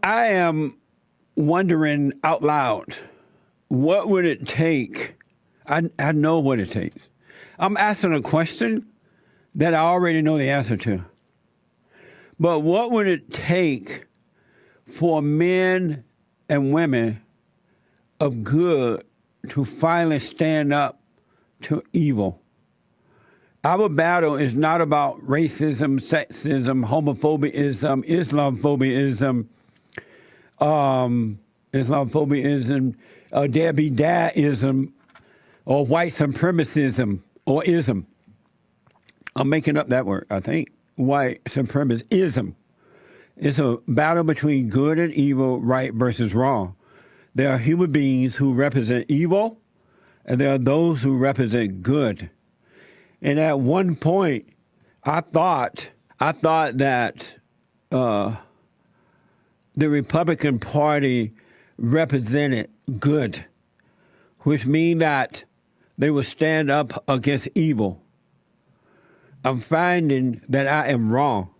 I am wondering out loud, what would it take? I know what it takes. I'm asking a question that I already know the answer to. But what would it take for men and women of good to finally stand up to evil? Our battle is not about racism, sexism, homophobia-ism, Islamophobia-ism, Debbie Dad-ism, or white supremacism, or ism. I'm making up that word, I think. White supremacism. It's a battle between good and evil, right versus wrong. There are human beings who represent evil, and there are those who represent good. And at one point, I thought that the Republican Party represented good, which means that they would stand up against evil. I'm finding that I am wrong.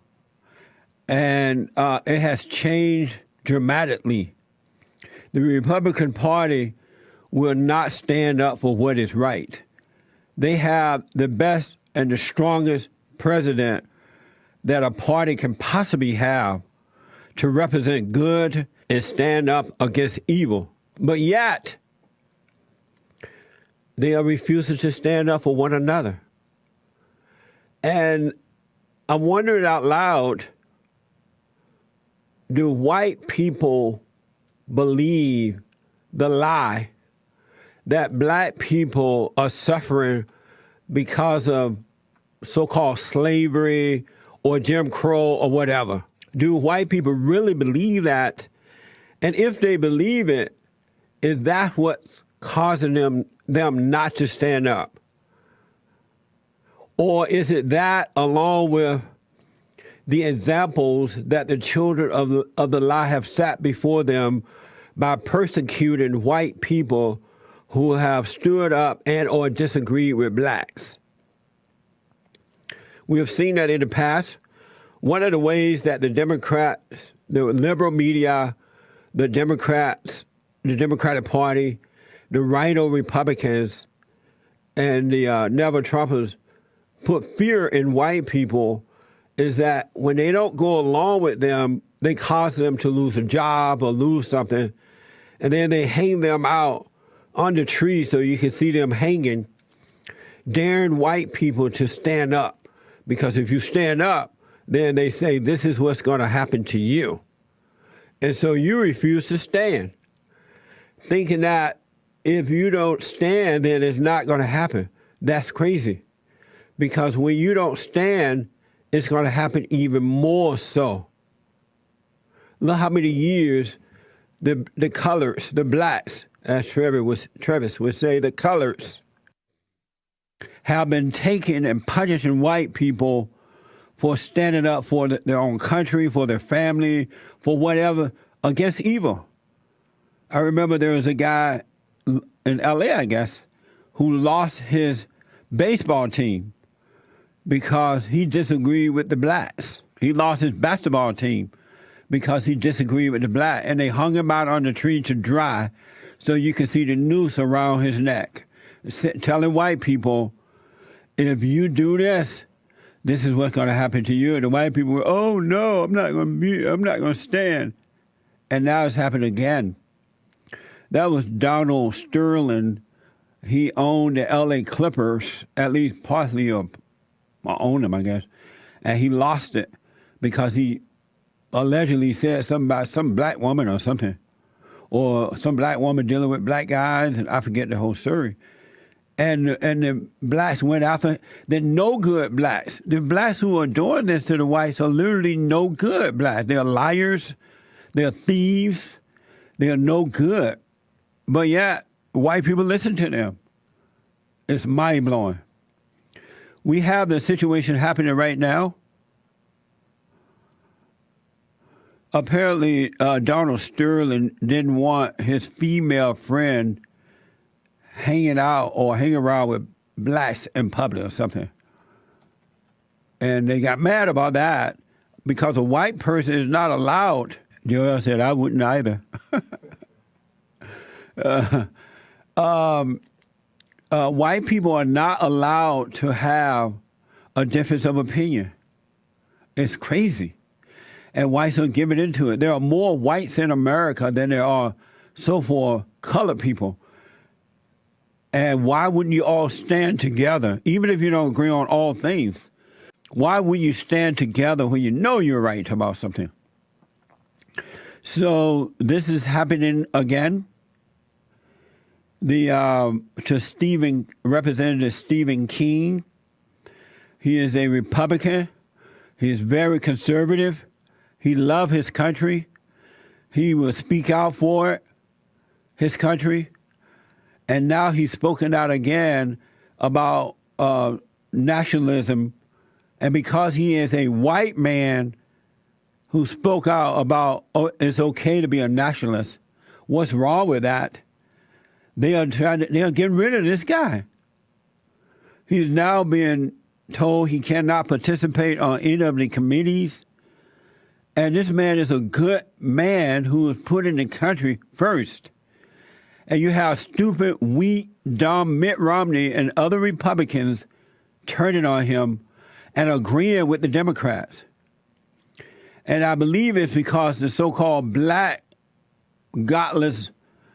And it has changed dramatically. The Republican Party will not stand up for what is right. They have the best and the strongest president that a party can possibly have to represent good and stand up against evil. But yet, they are refusing to stand up for one another. And I'm wondering out loud, do white people believe the lie that black people are suffering because of so-called slavery or Jim Crow or whatever? Do white people really believe that? And if they believe it, is that what's causing them not to stand up? Or is it that, along with the examples that the children of the lie have set before them by persecuting white people who have stood up and or disagreed with blacks? We have seen that in the past. One of the ways that the Democrats, the liberal media, the Democrats, the Democratic Party, the RINO Republicans, and the Never Trumpers put fear in white people is that when they don't go along with them, they cause them to lose a job or lose something, and then they hang them out on the tree so you can see them hanging, daring white people to stand up. Because if you stand up, then they say, this is what's going to happen to you. And so you refuse to stand, thinking that if you don't stand, then it's not going to happen. That's crazy. Because when you don't stand, it's going to happen even more so. Look how many years the colors, the blacks, as Travis would say, the colors have been taking and punishing white people for standing up for their own country, for their family, for whatever, against evil. I remember there was a guy in L.A., I guess, who lost his baseball team because he disagreed with the blacks. He lost his basketball team because he disagreed with the black, and they hung him out on the tree to dry so you could see the noose around his neck, telling white people, if you do this, this is what's going to happen to you. And the white people were, oh no, I'm not going to stand. And now it's happened again. That was Donald Sterling. He owned the L.A. Clippers, at least partly owned them, I guess. And he lost it because he allegedly said something about some black woman or something. Or some black woman dealing with black guys, and I forget the whole story. And the blacks went after the no good blacks. The blacks who are doing this to the whites are literally no good blacks. They're liars. They're thieves. They're no good. But yet, white people listen to them. It's mind-blowing. We have the situation happening right now. Apparently, Donald Sterling didn't want his female friend hanging out or hanging around with blacks in public or something. And they got mad about that because a white person is not allowed Joel said, I wouldn't either. White people are not allowed to have a difference of opinion. It's crazy. And whites are giving into it. There are more whites in America than there are so-called colored people. And why wouldn't you all stand together, even if you don't agree on all things? Why wouldn't you stand together when you know you're right about something? So this is happening again. To Representative Stephen King, he is a Republican. He is very conservative. He loves his country. He will speak out for it, his country. And now he's spoken out again about nationalism. And because he is a white man who spoke out about it's okay to be a nationalist, what's wrong with that? They are getting rid of this guy. He's now being told he cannot participate on any of the committees. And this man is a good man who is putting the country first. And you have stupid, weak, dumb Mitt Romney and other Republicans turning on him and agreeing with the Democrats. And I believe it's because the so-called black, godless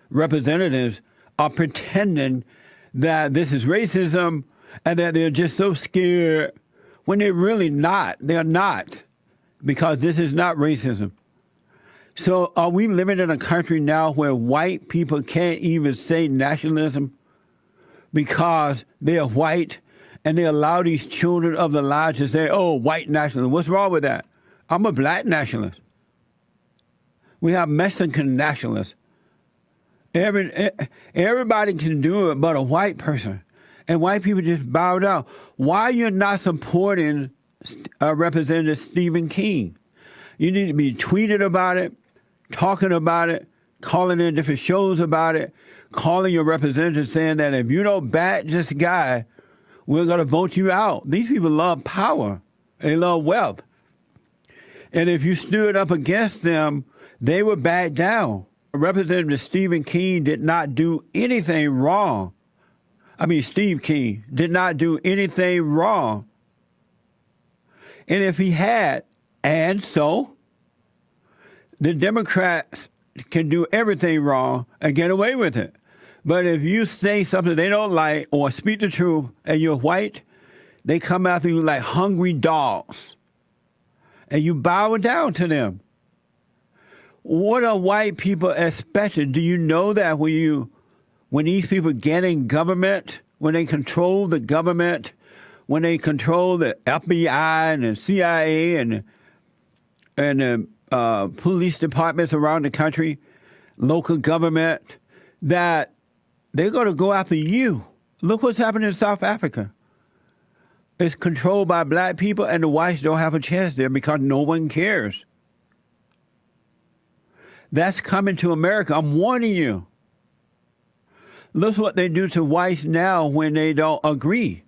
representatives are pretending that this is racism and that they're just so scared when they're really not. They're not, because this is not racism. So are we living in a country now where white people can't even say nationalism because they are white and they allow these children of the lie to say, oh, white nationalism. What's wrong with that? I'm a black nationalist. We have Mexican nationalists. Everybody can do it but a white person. And white people just bow down. Why you're not supporting Representative Stephen King? You need to be tweeting about it, talking about it, calling in different shows about it, calling your representative saying that if you don't back this guy, we're going to vote you out. These people love power. They love wealth. And if you stood up against them, they would back down. Representative Stephen King did not do anything wrong. Steve King did not do anything wrong. And if he had, and so, the Democrats can do everything wrong and get away with it. But if you say something they don't like or speak the truth and you're white, they come after you like hungry dogs. And you bow down to them. What are white people expecting? Do you know that when these people get in government, when they control the government, when they control the FBI and the CIA and the police departments around the country, local government, that they're going to go after you. Look what's happening in South Africa. It's controlled by black people, and the whites don't have a chance there because no one cares. That's coming to America. I'm warning you. Look what they do to whites now when they don't agree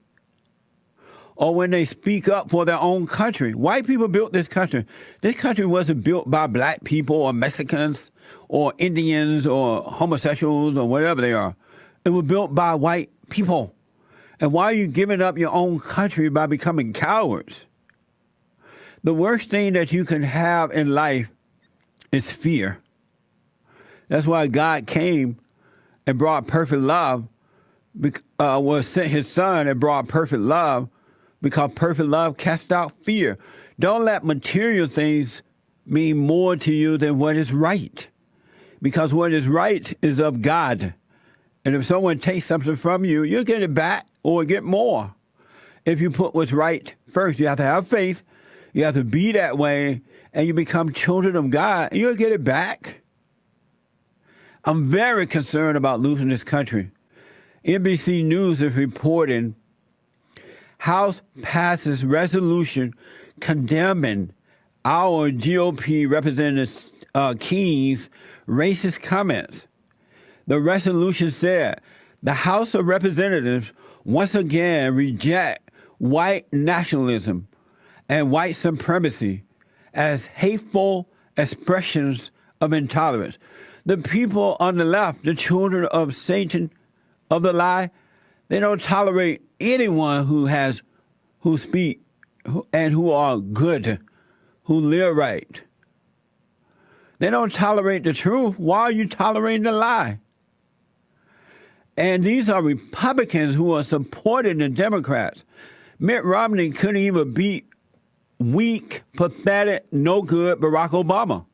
or when they speak up for their own country. White people built this country. This country wasn't built by black people or Mexicans or Indians or homosexuals or whatever they are. It was built by white people. And why are you giving up your own country by becoming cowards? The worst thing that you can have in life is fear. That's why God came and brought perfect love, sent his son and brought perfect love, because perfect love casts out fear. Don't let material things mean more to you than what is right, because what is right is of God. And if someone takes something from you, you'll get it back or get more. If you put what's right first, you have to have faith. You have to be that way, and you become children of God, and you'll get it back. I'm very concerned about losing this country. NBC News is reporting House passes resolution condemning our GOP Representative King's racist comments. The resolution said the House of Representatives once again reject white nationalism and white supremacy as hateful expressions of intolerance. The people on the left, the children of Satan, of the lie, they don't tolerate anyone who speak and who are good, who live right. They don't tolerate the truth. Why are you tolerating the lie? And these are Republicans who are supporting the Democrats. Mitt Romney couldn't even beat weak, pathetic, no good Barack Obama.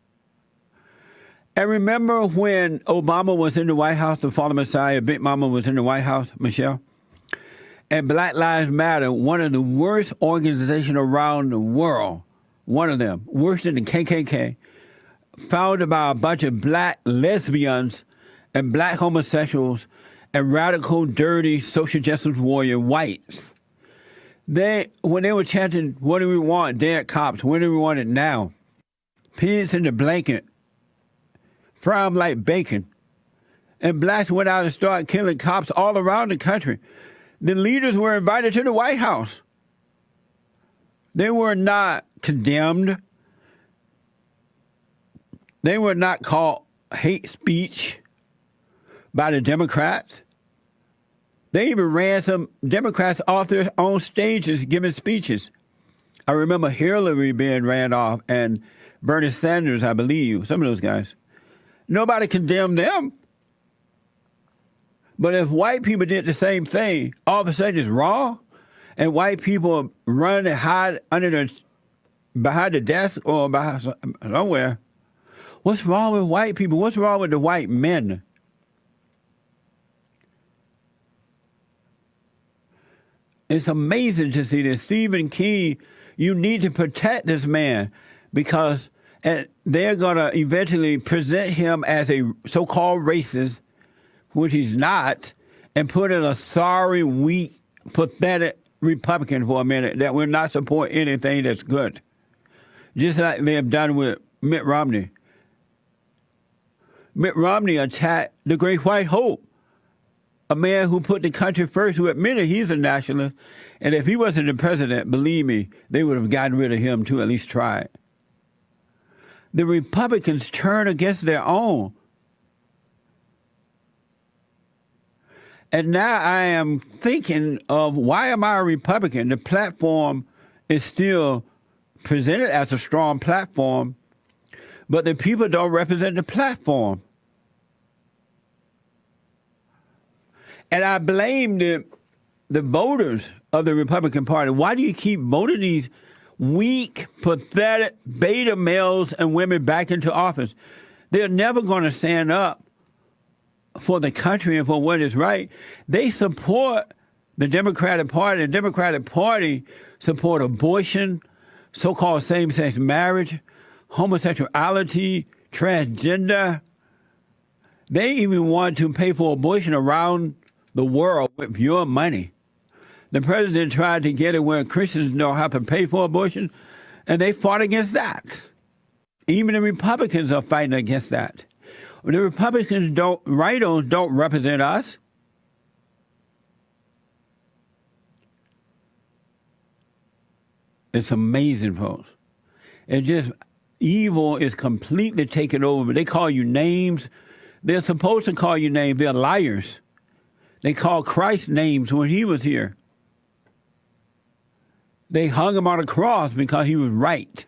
And remember when Obama was in the White House, the Father Messiah, Big Mama was in the White House, Michelle? And Black Lives Matter, one of the worst organizations around the world, one of them, worse than the KKK, founded by a bunch of black lesbians and black homosexuals and radical, dirty social justice warrior whites. When they were chanting, what do we want? Dead cops. What do we want it now? Pigs in the blanket. Fry them like bacon. And blacks went out and started killing cops all around the country. The leaders were invited to the White House. They were not condemned. They were not called hate speech by the Democrats. They even ran some Democrats off their own stages giving speeches. I remember Hillary being ran off and Bernie Sanders, I believe, some of those guys. Nobody condemned them. But if white people did the same thing, all of a sudden it's wrong, and white people run and hide behind the desk or behind somewhere, what's wrong with white people? What's wrong with the white men? It's amazing to see this. Stephen King, you need to protect this man because they're going to eventually present him as a so-called racist, which he's not, and put in a sorry, weak, pathetic Republican for a minute that will not support anything that's good. Just like they have done with Mitt Romney. Mitt Romney attacked the Great White Hope, a man who put the country first, who admitted he's a nationalist. And if he wasn't the president, believe me, they would have gotten rid of him to at least try it. The Republicans turn against their own. And now I am thinking of, why am I a Republican? The platform is still presented as a strong platform, but the people don't represent the platform. And I blame the voters of the Republican Party. Why do you keep voting these weak, pathetic beta males and women back into office? They're never going to stand up for the country and for what is right. They support the Democratic Party. The Democratic Party support abortion, so-called same-sex marriage, homosexuality, transgender. They even want to pay for abortion around the world with your money. The president tried to get it where Christians don't have to pay for abortion, and they fought against that. Even the Republicans are fighting against that. The Republicans RINOs don't represent us. It's amazing, folks. It's just, evil is completely taken over. They call you names. They're supposed to call you names. They're liars. They called Christ names when he was here. They hung him on a cross because he was right.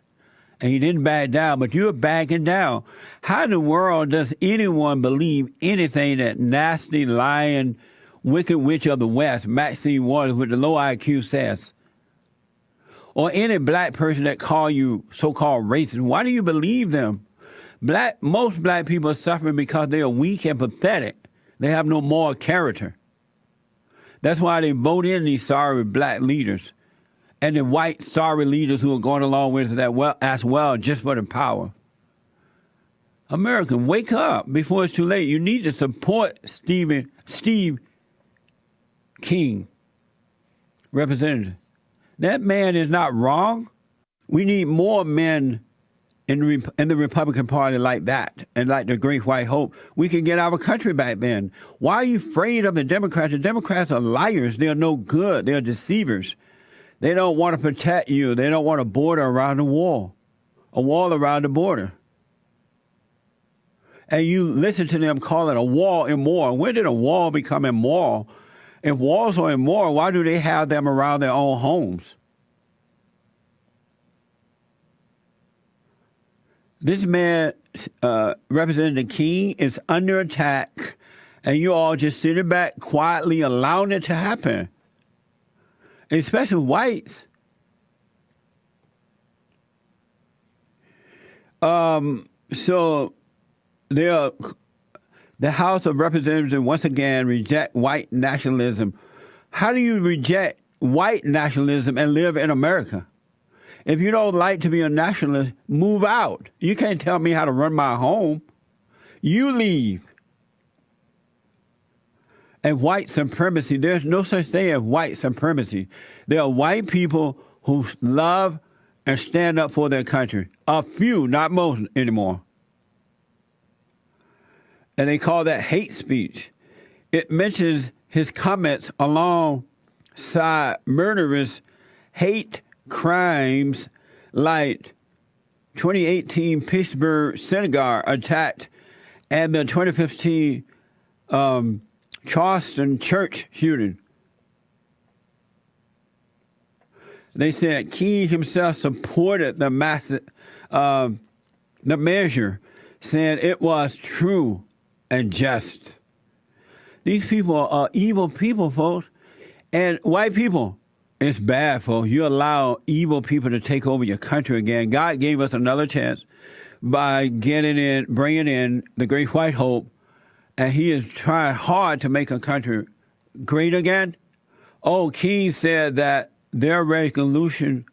And he didn't back down, but you're backing down. How in the world does anyone believe anything that nasty, lying, wicked witch of the West, Maxine Waters with the low IQ says? Or any black person that call you so-called racist? Why do you believe them? Most black people are suffering because they are weak and pathetic. They have no moral character. That's why they vote in these sorry black leaders and the white sorry leaders who are going along with that as well just for the power. American, wake up before it's too late. You need to support Steve King, representative. That man is not wrong. We need more men in the Republican Party like that and like the Great White Hope. We can get our country back then. Why are you afraid of the Democrats? The Democrats are liars. They're no good. They're deceivers. They don't want to protect you. They don't want a border around the wall, a wall around the border. and you listen to them call it a wall immoral. When did a wall become immoral? If walls are immoral, why do they have them around their own homes? This man, Representative King, is under attack, and you all just sitting back quietly allowing it to happen, especially whites. So the House of Representatives once again reject white nationalism. How do you reject white nationalism and live in America? If you don't like to be a nationalist, move out. You can't tell me how to run my home. You leave. And white supremacy, there's no such thing as white supremacy. There are white people who love and stand up for their country. A few, not most anymore. And they call that hate speech. It mentions his comments alongside murderous hate crimes like 2018 Pittsburgh synagogue attack and the 2015 Charleston church shooting. They said King himself supported the measure, saying it was true and just. These people are evil people, folks. And white people, it's bad, folks. You allow evil people to take over your country again. God gave us another chance by bringing in the great white hope, and he is trying hard to make a country great again. Oh, King said that their resolution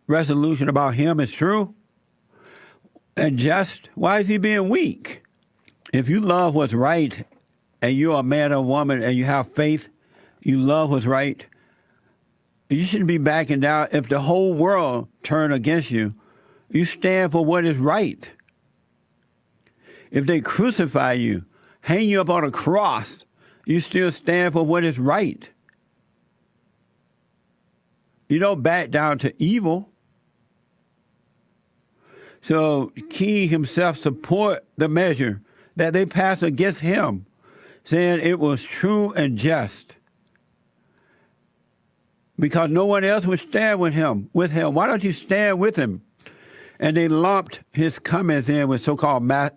about him is true and just. Why is he being weak? If you love what's right and you're a man or woman and you have faith, you love what's right, you shouldn't be backing down. If the whole world turned against you, you stand for what is right. If they crucify you, hang you up on a cross, you still stand for what is right. You don't back down to evil. So King himself support the measure that they passed against him, saying it was true and just. Because no one else would stand with him. Why don't you stand with him? And they lumped his comments in with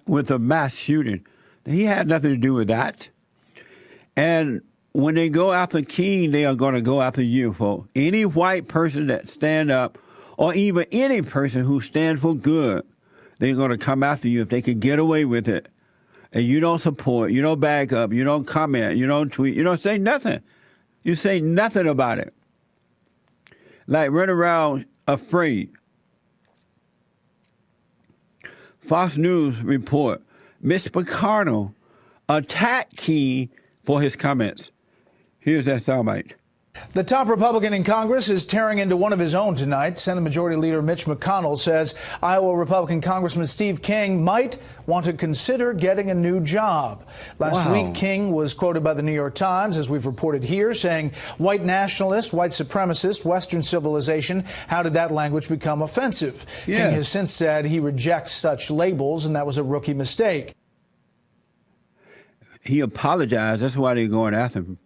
with a mass shooting. He had nothing to do with that. And when they go after King, they are going to go after you, folks. Any white person that stand up, or even any person who stands for good, they're going to come after you if they can get away with it. And you don't support, you don't back up, you don't comment, you don't tweet, you don't say nothing. You say nothing about it. Like run around afraid. Fox News report, Mitch McConnell attacked King for his comments. Here's that soundbite. The top Republican in Congress is tearing into one of his own tonight. Senate Majority Leader Mitch McConnell says Iowa Republican Congressman Steve King might want to consider getting a new job. Last week, King was quoted by the New York Times, as we've reported here, saying, white nationalist, white supremacist, Western civilization. How did that language become offensive? Yeah. King has since said he rejects such labels, and that was a rookie mistake. He apologized. That's why they're going after him.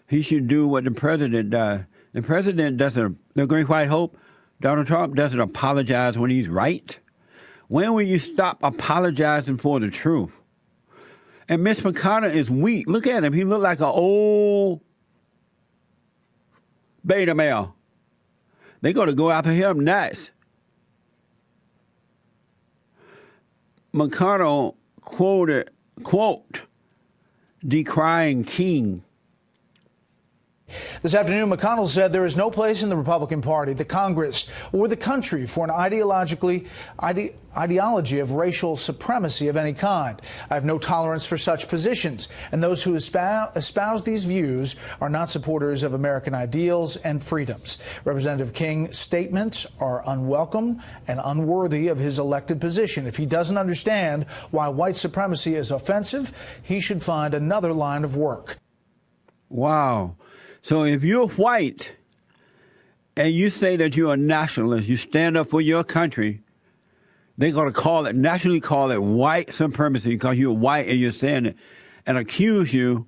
He should do what the president does. The president doesn't, the great white hope, Donald Trump doesn't apologize when he's right. When will you stop apologizing for the truth? And Mitch McConnell is weak. Look at him. He looked like an old beta male. They're going to go after him next. McConnell quote, decrying King. This afternoon, McConnell said there is no place in the Republican Party, the Congress, or the country for an ideology of racial supremacy of any kind. I have no tolerance for such positions, and those who espouse these views are not supporters of American ideals and freedoms. Representative King's statements are unwelcome and unworthy of his elected position. If he doesn't understand why white supremacy is offensive, he should find another line of work. Wow. So if you're white and you say that you're a nationalist, you stand up for your country, They're going to nationally call it white supremacy because you're white and you're saying it, and accuse you.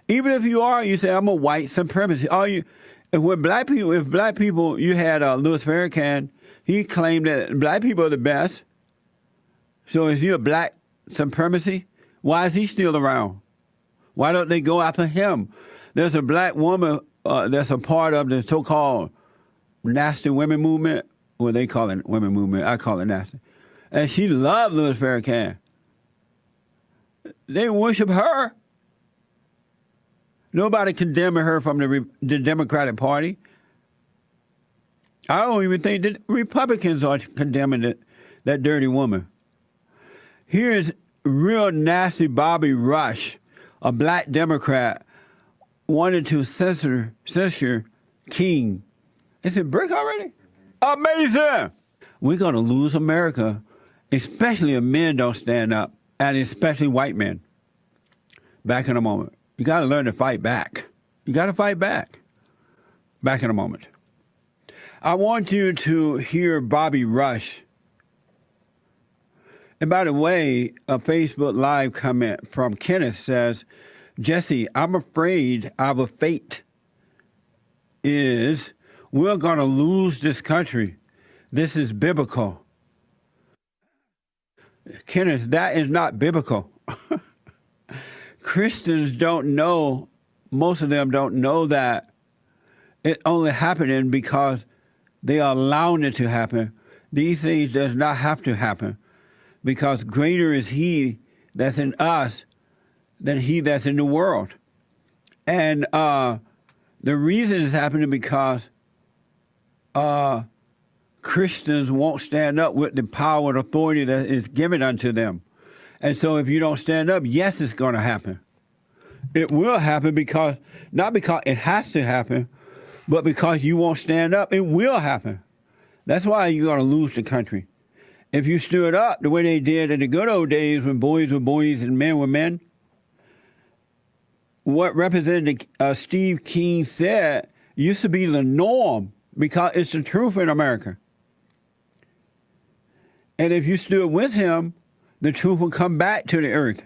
Even if you say, I'm a white supremacist. If black people, you had Louis Farrakhan, he claimed that black people are the best. So is he a black supremacy? Why is he still around? Why don't they go after him? There's a black woman that's a part of the so-called nasty women movement. Well, they call it women movement. I call it nasty. And she loved Louis Farrakhan. They worship her. Nobody condemning her from the Democratic Party. I don't even think that Republicans are condemning that dirty woman. Here's real nasty Bobby Rush, a black Democrat, wanted to censor King. Is it brick already? Amazing! We're going to lose America, especially if men don't stand up, and especially white men. Back in a moment. You got to learn to fight back. You got to fight back. Back in a moment. I want you to hear Bobby Rush. And by the way, a Facebook Live comment from Kenneth says, Jesse, I'm afraid our fate is we're going to lose this country. This is biblical. Kenneth, that is not biblical. Christians don't know, most of them don't know that it only happening because they are allowing it to happen. These things does not have to happen because greater is he that's in us than he that's in the world. And the reason it's happening because Christians won't stand up with the power and authority that is given unto them. And so if you don't stand up, yes, it's going to happen. It will happen because, not because it has to happen, but because you won't stand up, it will happen. That's why you're going to lose the country. If you stood up the way they did in the good old days when boys were boys and men were men, what Representative Steve King said used to be the norm because it's the truth in America. And if you stood with him, the truth will come back to the earth.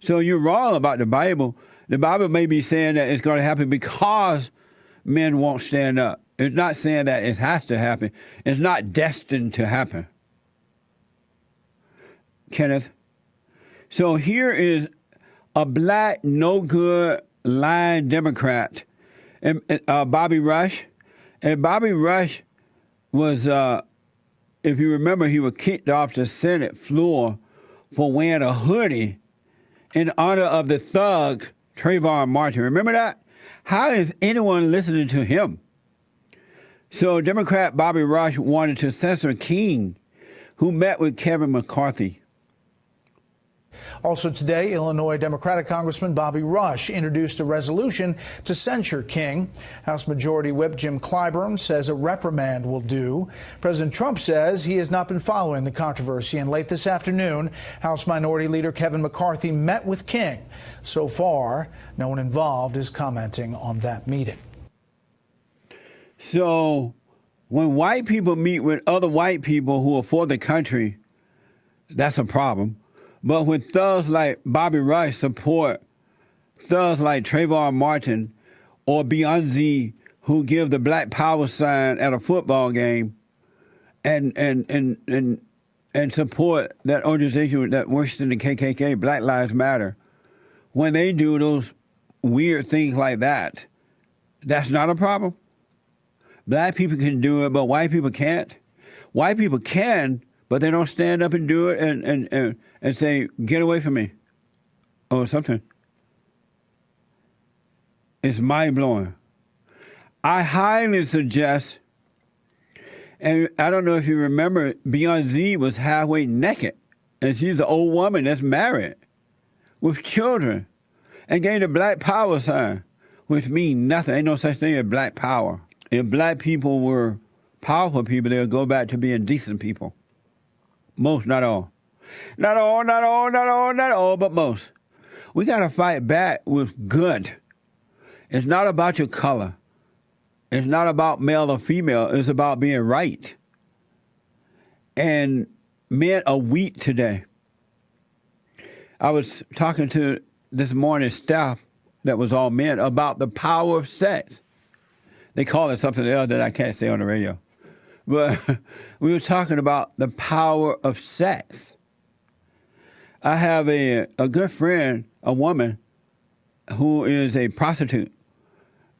So you're wrong about the Bible. The Bible may be saying that it's going to happen because men won't stand up. It's not saying that it has to happen. It's not destined to happen. Kenneth. So here is a black, no good, lying Democrat, and Bobby Rush. And Bobby Rush was, if you remember, he was kicked off the Senate floor for wearing a hoodie in honor of the thug Trayvon Martin. Remember that? How is anyone listening to him? So Democrat Bobby Rush wanted to censor King, who met with Kevin McCarthy. Also today, Illinois Democratic Congressman Bobby Rush introduced a resolution to censure King. House Majority Whip Jim Clyburn says a reprimand will do. President Trump says he has not been following the controversy, and late this afternoon, House Minority Leader Kevin McCarthy met with King. So far, no one involved is commenting on that meeting. So when white people meet with other white people who are for the country, that's a problem. But when thugs like Bobby Rush support thugs like Trayvon Martin or Beyonce who give the Black Power sign at a football game and support that organization that works in the KKK, Black Lives Matter, when they do those weird things like that, that's not a problem. Black people can do it, but white people can't. White people can, but they don't stand up and do it and say, get away from me, or something. It's mind-blowing. I highly suggest, and I don't know if you remember, Beyonce was halfway naked, and she's an old woman that's married with children, and gave the Black Power sign, which means nothing. Ain't no such thing as Black Power. If black people were powerful people, they'll go back to being decent people. Most, not all. Not all, but most. We got to fight back with good. It's not about your color. It's not about male or female. It's about being right. And men are weak today. I was talking to this morning's staff that was all men about the power of sex. They call it something else that I can't say on the radio. But we were talking about the power of sex. I have a good friend, a woman, who is a prostitute.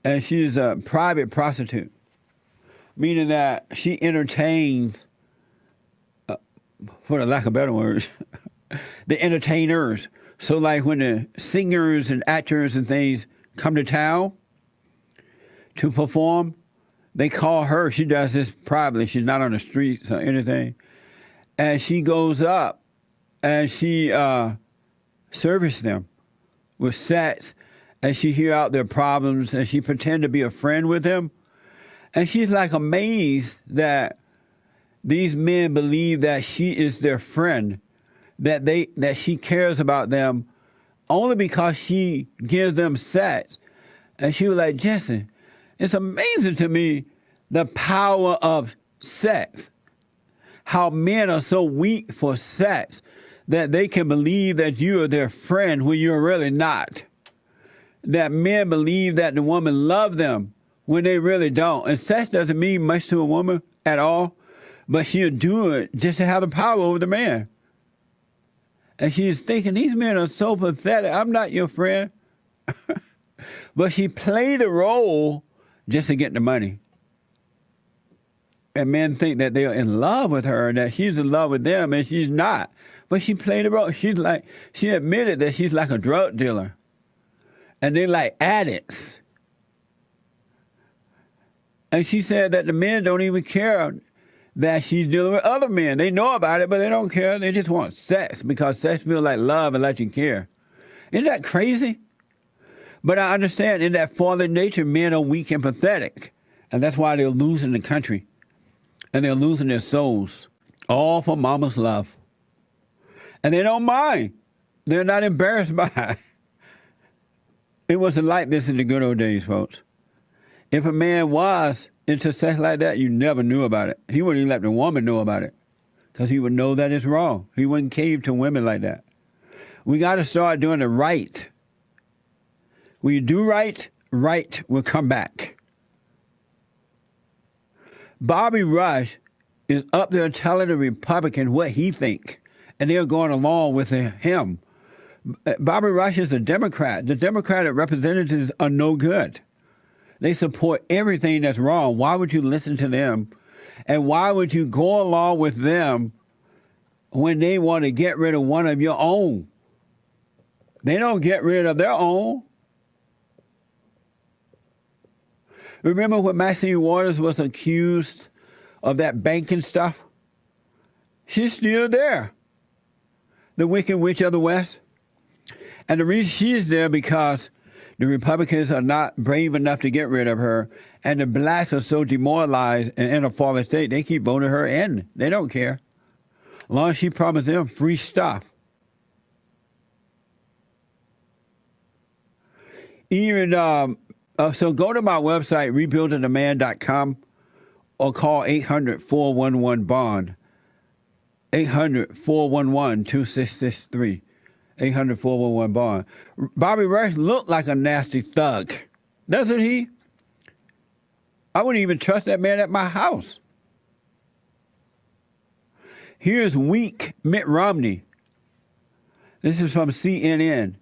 And she's a private prostitute, meaning that she entertains, for the lack of better words, the entertainers. So like when the singers and actors and things come to town to perform, they call her. She does this privately. She's not on the streets or anything. And she goes up and she services them with sex, and she hear out their problems, and she pretend to be a friend with them. And she's like amazed that these men believe that she is their friend, that she cares about them only because she gives them sex. And she was like, Jesse, it's amazing to me the power of sex, how men are so weak for sex that they can believe that you are their friend when you're really not. That men believe that the woman loves them when they really don't. And sex doesn't mean much to a woman at all, but she'll do it just to have the power over the man. And she's thinking, these men are so pathetic. I'm not your friend. But she played a role just to get the money. And men think that they're in love with her, that she's in love with them, and she's not. But she played a role. She admitted that she's like a drug dealer. And they're like addicts. And she said that the men don't even care that she's dealing with other men. They know about it, but they don't care. They just want sex because sex feels like love and let you care. Isn't that crazy? But I understand in that fallen nature, men are weak and pathetic. And that's why they're losing the country. And they're losing their souls. All for mama's love. And they don't mind. They're not embarrassed by it. It wasn't like this in the good old days, folks. If a man was into sex like that, you never knew about it. He wouldn't even let the woman know about it because he would know that it's wrong. He wouldn't cave to women like that. We got to start doing it right. When you do right, right will come back. Bobby Rush is up there telling the Republicans what he thinks, and they're going along with him. Bobby Rush is a Democrat. The Democratic representatives are no good. They support everything that's wrong. Why would you listen to them? And why would you go along with them when they want to get rid of one of your own? They don't get rid of their own. Remember when Maxine Waters was accused of that banking stuff? She's still there. The Wicked Witch of the West. And the reason she's there because the Republicans are not brave enough to get rid of her, and the blacks are so demoralized and in a fallen state, they keep voting her in. They don't care. As long as she promised them free stuff. Even, so go to my website, rebuildingtheman.com, or call 800-411-BOND, 800-411-2663. 800-411-BOND. Bobby Rush looked like a nasty thug, doesn't he? I wouldn't even trust that man at my house. Here's weak Mitt Romney. This is from CNN.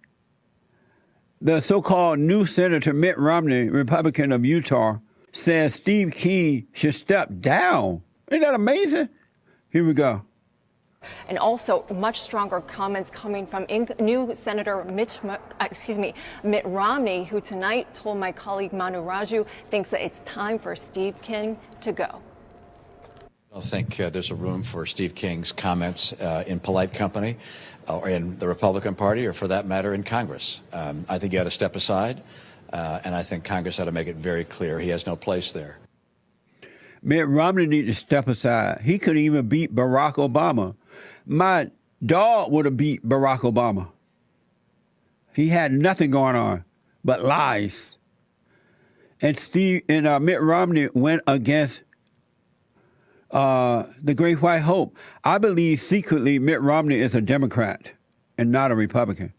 The so-called new Senator Mitt Romney, Republican of Utah, says Steve King should step down. Isn't that amazing? Here we go. And also much stronger comments coming from new Senator Mitt Romney, who tonight told my colleague Manu Raju thinks that it's time for Steve King to go. I don't think there's a room for Steve King's comments in polite company or in the Republican Party or, for that matter, in Congress. I think he ought to step aside, and I think Congress ought to make it very clear he has no place there. Mitt Romney needs to step aside. He could even beat Barack Obama. My dog would have beat Barack Obama. He had nothing going on but lies. And Mitt Romney went against the Great White Hope. I believe secretly Mitt Romney is a Democrat and not a Republican.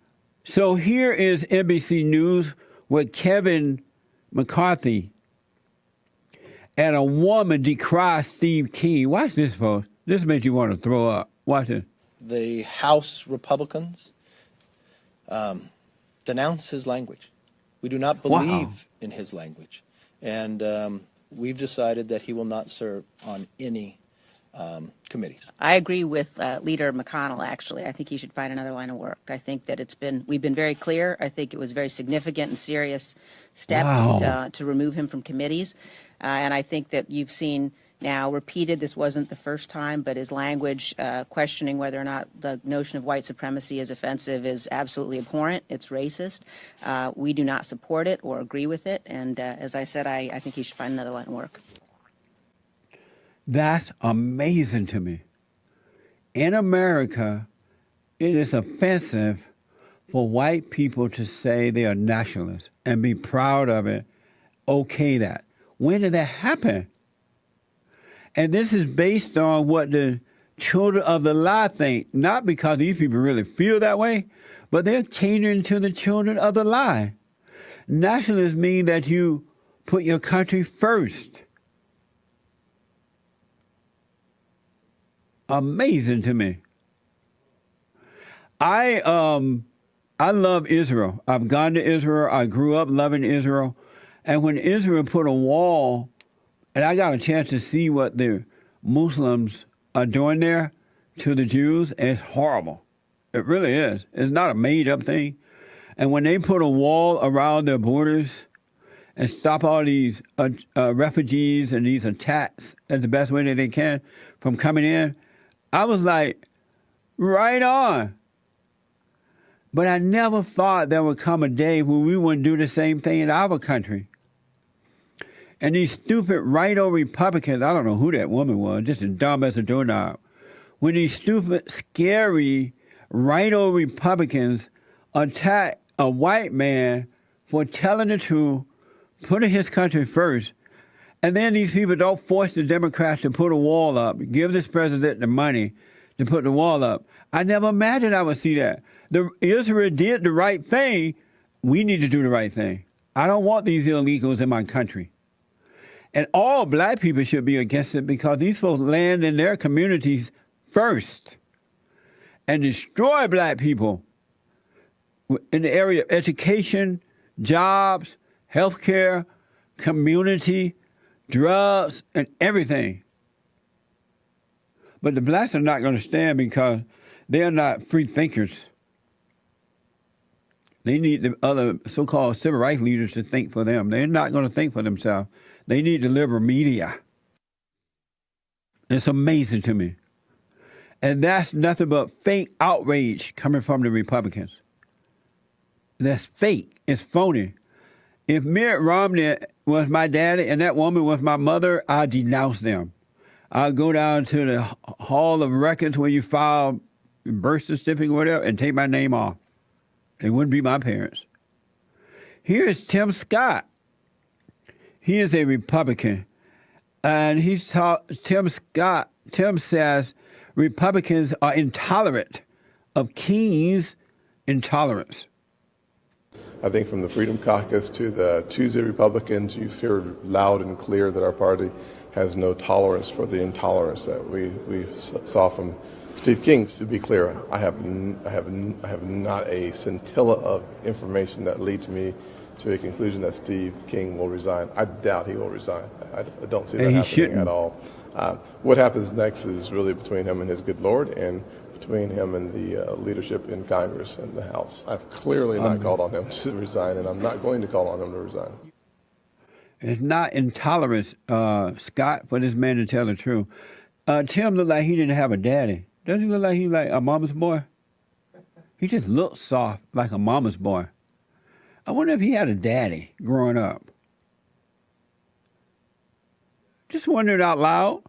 So here is NBC News with Kevin McCarthy and a woman decries Steve King. Watch this, folks. This makes you want to throw up. Watch it. The House Republicans denounce his language. We do not believe in his language. And we've decided that he will not serve on any committees. I agree with Leader McConnell, actually. I think he should find another line of work. I think that we've been very clear. I think it was a very significant and serious step to remove him from committees. And I think that you've seen now repeated, this wasn't the first time, but his language questioning whether or not the notion of white supremacy is offensive is absolutely abhorrent. It's racist. We do not support it or agree with it. And as I said, I think he should find another line of work. That's amazing to me. In America, it is offensive for white people to say they are nationalists and be proud of it, okay that. When did that happen? And this is based on what the children of the lie think, not because these people really feel that way, but they're catering to the children of the lie. Nationalists mean that you put your country first. Amazing to me. I love Israel. I've gone to Israel. I grew up loving Israel. And when Israel put a wall, and I got a chance to see what the Muslims are doing there to the Jews, and it's horrible. It really is. It's not a made-up thing. And when they put a wall around their borders and stop all these refugees and these attacks as the best way that they can from coming in, I was like, right on. But I never thought there would come a day when we wouldn't do the same thing in our country. And these stupid RINO Republicans, I don't know who that woman was, just as dumb as a doorknob. When these stupid, scary RINO Republicans attack a white man for telling the truth, putting his country first, and then these people don't force the Democrats to put a wall up, give this president the money to put the wall up. I never imagined I would see that. Israel did the right thing. We need to do the right thing. I don't want these illegals in my country. And all black people should be against it because these folks land in their communities first and destroy black people in the area of education, jobs, healthcare, community, drugs, and everything. But the blacks are not going to stand because they're not free thinkers. They need the other so-called civil rights leaders to think for them. They're not going to think for themselves. They need the liberal media. It's amazing to me. And that's nothing but fake outrage coming from the Republicans. That's fake. It's phony. If Mitt Romney was my daddy and that woman was my mother, I'd denounce them. I'd go down to the Hall of Records where you file birth certificate or whatever and take my name off. It wouldn't be my parents. Here's Tim Scott. He is a Republican. And Tim says Republicans are intolerant of King's intolerance. I think from the Freedom Caucus to the Tuesday Republicans, you hear loud and clear that our party has no tolerance for the intolerance that we saw from Steve King. To be clear, I have not a scintilla of information that leads me to a conclusion that Steve King will resign. I doubt he will resign. I don't see that happening at all. What happens next is really between him and his good Lord and between him and the leadership in Congress and the House. I've clearly not called on him to resign, and I'm not going to call on him to resign. It's not intolerance, Scott, for this man to tell the truth. Tim looked like he didn't have a daddy. Doesn't he look like he like a mama's boy? He just looks soft like a mama's boy. I wonder if he had a daddy growing up. Just wondering out loud.